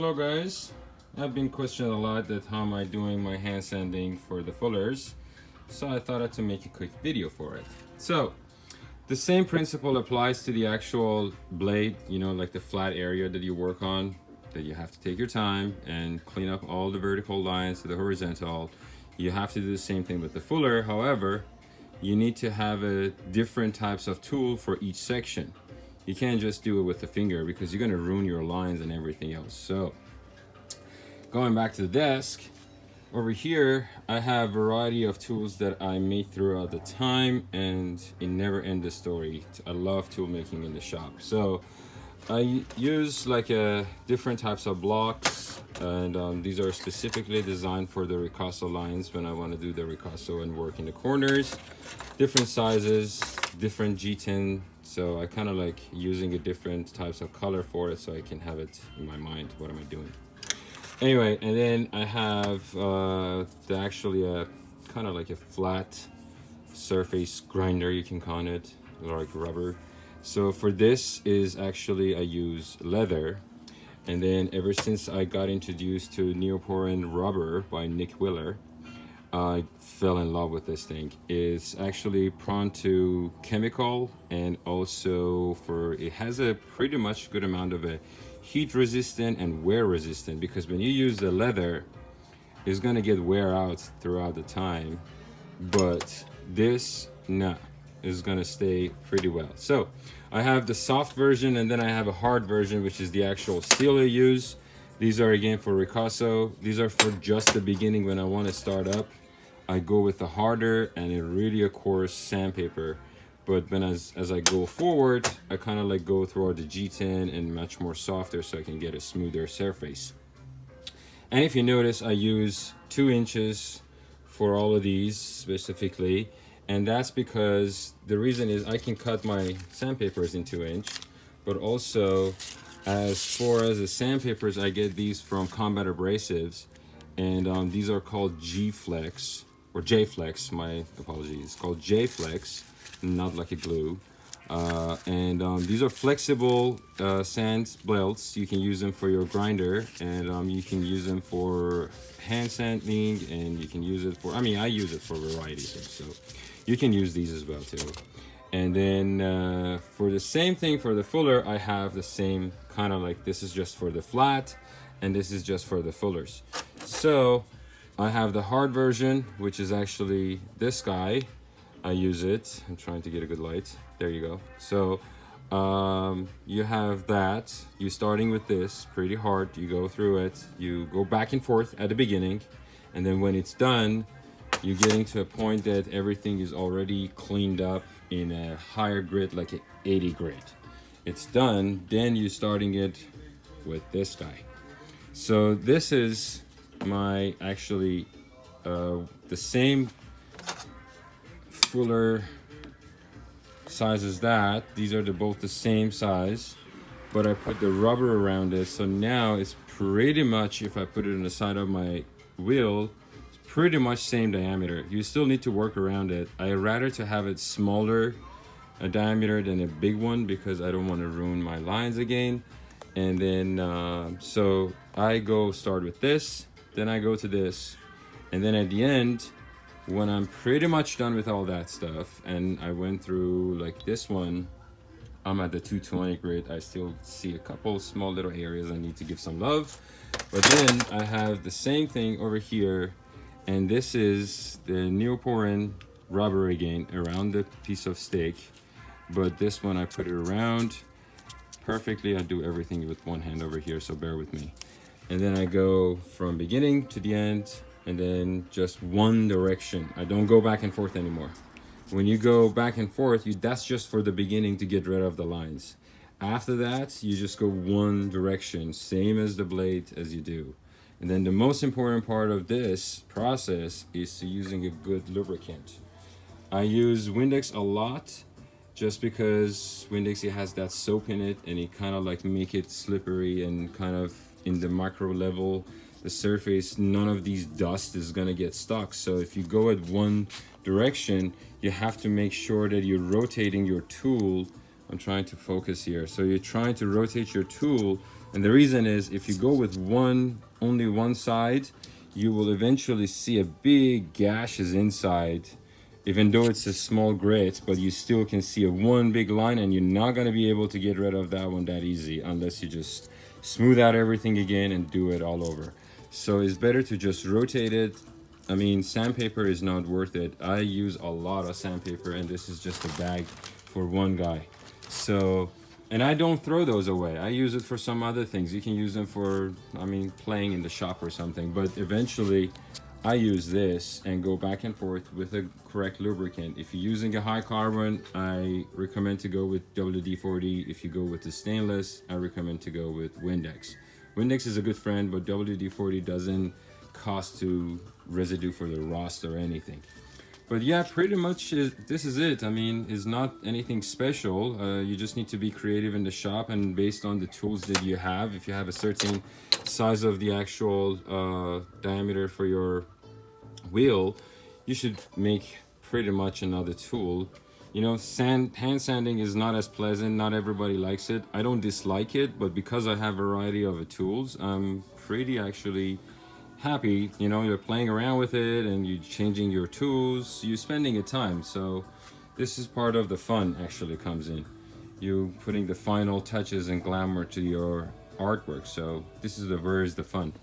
Hello guys, I've been questioned a lot that how am I doing my hand sanding for the fullers, so I thought I'd to make a quick video for it. So the same principle applies to the actual blade, like the flat area that you work on, that you have to take your time and clean up all the vertical lines to the horizontal. You have to do the same thing with the fuller. However, you need to have a different types of tool for each section. You can't just do it with the finger because you're going to ruin your lines and everything else. So going back to the desk, over here I have a variety of tools that I made throughout the time, and it never ends the story. I love tool making in the shop. So I use like different types of blocks, and these are specifically designed for the ricasso lines when I want to do the ricasso and work in the corners. Different sizes, different G10, so I kind of like using a different types of color for it so I can have it in my mind. What am I doing? Anyway, and then I have actually a kind of like a flat surface grinder, you can call it, like rubber. So for this is actually I use leather, and then ever since I got introduced to neoporin rubber by Nick Willer, I fell in love with this thing. It's actually prone to chemical, and also it has a pretty much good amount of a heat resistant and wear resistant, because when you use the leather, it's gonna get wear out throughout the time, but this is gonna stay pretty well. So I have the soft version, and then I have a hard version, which is the actual steel I use. These are again for ricasso. These are for just the beginning when I want to start up. I go with the harder and a really coarse sandpaper, but when as I go forward, I kind of like go through the G10 and much more softer so I can get a smoother surface. And if you notice, I use 2 inches for all of these specifically, and that's because the reason is I can cut my sandpapers in 2 inch, but also as far as the sandpapers, I get these from Combat Abrasives, and these are called G-Flex, or J-Flex, my apologies, called J-Flex, not like a glue. These are flexible sand belts. You can use them for your grinder, and you can use them for hand sanding, and you can use it for, I use it for a variety of things, so you can use these as well too. And then for the same thing for the fuller, I have the same kind of like, this is just for the flat, and this is just for the fullers. So I have the hard version, which is actually this guy. I use it. I'm trying to get a good light. There you go. So you have that. You're starting with this pretty hard. You go through it. You go back and forth at the beginning, and then when it's done, you're getting to a point that everything is already cleaned up in a higher grit, like an 80 grit. It's done. Then you're starting it with this guy. So this is my actually the same fuller size as that. These are both the same size, but I put the rubber around it, so now it's pretty much, if I put it on the side of my wheel, it's pretty much same diameter. You still need to work around it. I rather to have it smaller a diameter than a big one, because I don't want to ruin my lines again. And then so I start with this, then I go to this, and then at the end, when I'm pretty much done with all that stuff, and I went through like this one, I'm at the 220 grit. I still see a couple small little areas I need to give some love, but then I have the same thing over here, and this is the neoporin rubber again around the piece of steak, but this one I put it around perfectly. I do everything with one hand over here, so bear with me. And then I go from beginning to the end, and then just one direction. I don't go back and forth anymore. When you go back and forth, that's just for the beginning to get rid of the lines. After that, you just go one direction, same as the blade as you do. And then the most important part of this process is to using a good lubricant. I use Windex a lot, just because Windex, it has that soap in it, and it kind of like make it slippery, and kind of in the micro level, the surface, none of these dust is gonna get stuck. So if you go at one direction, you have to make sure that you're rotating your tool. I'm trying to focus here. So you're trying to rotate your tool And the reason is, if you go with only one side, you will eventually see a big gashes inside, even though it's a small grit, but you still can see a one big line, and you're not gonna be able to get rid of that one that easy unless you just smooth out everything again and do it all over. So it's better to just rotate it. I mean, sandpaper is not worth it. I use a lot of sandpaper, and this is just a bag for one guy. So, and I don't throw those away. I use it for some other things. You can use them for, I mean, playing in the shop or something. But eventually, I use this and go back and forth with a correct lubricant. If you're using a high carbon, I recommend to go with WD-40. If you go with the stainless, I recommend to go with Windex. Windex is a good friend, but WD-40 doesn't cost to residue for the rust or anything. But yeah, pretty much this is it. I mean, it's not anything special. You just need to be creative in the shop, and based on the tools that you have. If you have a certain size of the actual diameter for your wheel, you should make pretty much another tool. You know, hand sanding is not as pleasant. Not everybody likes it. I don't dislike it, but because I have a variety of tools, I'm pretty actually happy. You know, you're playing around with it and you're changing your tools, you're spending your time. So this is part of the fun actually comes in. You putting the final touches and glamour to your artwork. So this is where's the fun.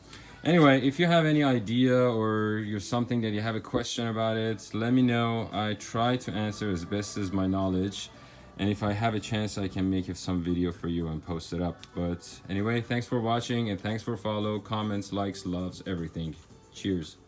Anyway, if you have any idea or you're something that you have a question about it, let me know. I try to answer as best as my knowledge. And if I have a chance, I can make some video for you and post it up. But anyway, thanks for watching, and thanks for follow, comments, likes, loves, everything. Cheers.